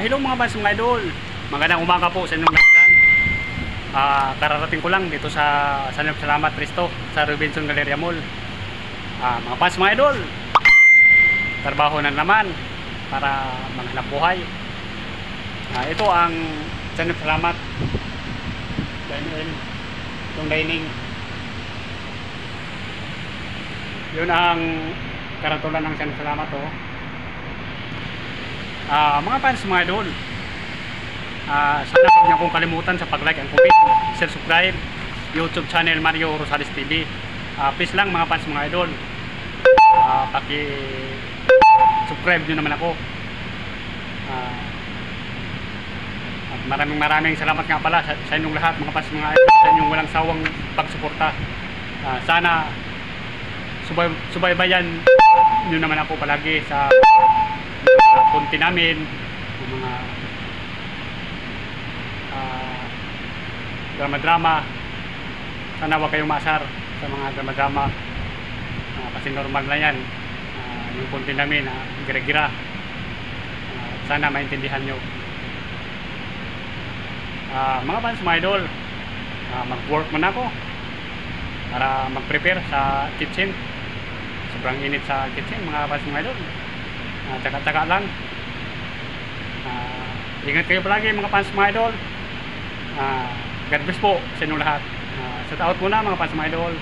Hello mga fans mga idol. Magandang umaga po sa inyong lahat. Kararating ko lang dito sa Salamat Risto sa Robinson Galleria Mall. Mga fans mga idol, trabaho na naman para maghanap buhay. Ito ang Salamat itong dining. Yun ang karatulan ng Salamat mga fans mga idol, sana huwag niyo akong kalimutan sa pag-like and comment, share, subscribe YouTube channel Mario Rosales TV. Please lang mga fans mga idol, paki-subscribe nyo naman ako. At maraming salamat nga pala sa inyong lahat mga fans mga idol, sa inyong walang sawang pagsuporta. Sana subaybayan nyo naman ako palagi sa konti namin, mga drama-drama. Sana huwag kayong maasar sa mga drama-drama, kasi normal na yan. Yung konti namin gira-gira, sana maintindihan nyo. Mga fans mga idol, mag-work muna ako para mag-prepare sa kitchen. Sobrang init sa kitchen mga fans mga idol. Tsaka-tsaka lang. Ingat kayo palagi mga fans mga idol. God bless po sa inyong lahat. Shout out muna mga fans mga idol.